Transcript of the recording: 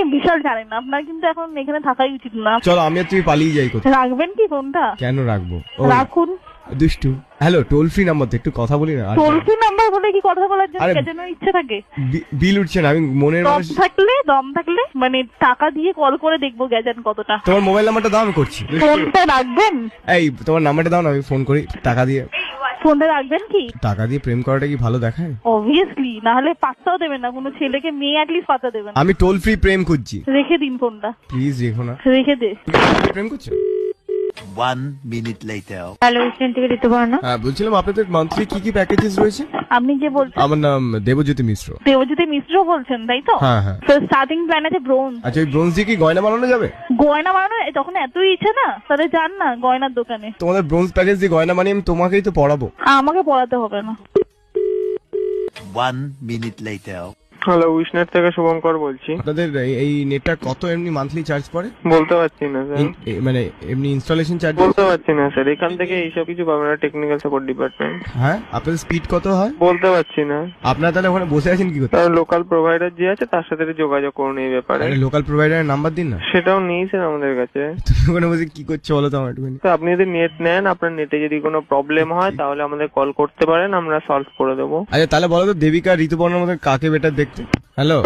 আপনি বিশাল জানেন না, আপনার কিন্তু এখন এখানে থাকাই উচিত না। চলো আমি আর তুই পালিয়ে যাই কোথাও। রাখবেন কি ফোনটা? কেন রাখবো? রাখুন। দুষ্টু। হ্যালো, টোল ফ্রি নাম্বার তো, একটু কথা বলি না। টোল ফ্রি নাম্বার বলে কি কথা বলার জন্য গেজানোর ইচ্ছে থাকে? বিল উঠছে না, আমি মনের দম থাকলে মানে টাকা দিয়ে কল করে দেখবো গেজান কতটা। তোমার মোবাইল নাম্বারটা দাও, আমি করছি। ফোনটা রাখবেন? এই তোমার নাম্বারটা দাও না, আমি ফোন করি টাকা দিয়ে। ফোনটা রাখবেন কি? টাকা দিয়ে প্রেম করাটা কি ভালো দেখায়? অবভিয়াসলি, না হলে পাত্তাও দেবেন না কোনো ছেলেকে, মেয়ে অ্যাটলিস্ট পাত্তা দেবেন। আমি টোল ফ্রি প্রেম খুঁজছি। রেখে দিন ফোনটা প্লিজ রেখো না। রেখে দে। প্রেম করছো? 1 minute later. হ্যালো, স্টেশন থেকে ঋতুপর্ণা। হ্যাঁ, বলছিলাম আপনাদের মান্থলি কি কি প্যাকেজেস রয়েছে? আপনি কে বলছেন? আমার নাম দেবজ্যোতি মিশ্র। দেবজ্যোতি মিশ্র বলছেন, তাই তো? হ্যাঁ হ্যাঁ। তো স্টার্টিং প্ল্যান আছে ব্রোঞ্জ। আচ্ছা, ওই ব্রোঞ্জ দিয়ে কি গয়না বানানো যাবে? গয়না বানানো যখন এতই ইচ্ছে না, তাহলে যান না গয়নার দোকানে। তোমাদের ব্রোঞ্জ প্যাকেজ দিয়ে গয়না বানিয়ে আমি তোমাকেই তো পড়াবো। আমাকে পড়াতে হবে না। 1 minute later. হ্যালো, উইশনেট থেকে শুভঙ্কর বলছি। আপনাদের এই নেটটা কত এমনি মান্থলি চার্জ পড়ে? বলতে পারছি না স্যার। মানে এমনি ইনস্টলেশন চার্জ? বলতে পারছি না স্যার, এখান থেকে এইসব কিছু পাবেন না, টেকনিক্যাল সাপোর্ট ডিপার্টমেন্ট। হ্যাঁ, আপনাদের স্পিড কত হয়? বলতে পারছি না। আপনারা তাহলে ওখানে বসে আছেন কি করতে? তার লোকাল প্রোভাইডার যে আছে তার সাথে যোগাযোগ করুন এই ব্যাপারে। লোকাল প্রোভাইডারের নাম্বার দিন না। সেটাও নেই স্যার আমাদের কাছে। তুমি ওখানে বসে কি করছো বলো তো আমার একটুখানি। তো আপনি যদি নেট নেন, আপনার নেটে যদি কোনো প্রবলেম হয় তাহলে আমাদের কল করতে পারেন, আমরা সলভ করে দেবো। আচ্ছা তাহলে বলো তো, দেবিকা ঋতুপর্ণার মধ্যে কাকে বেটার দেখতে? হ্যালো।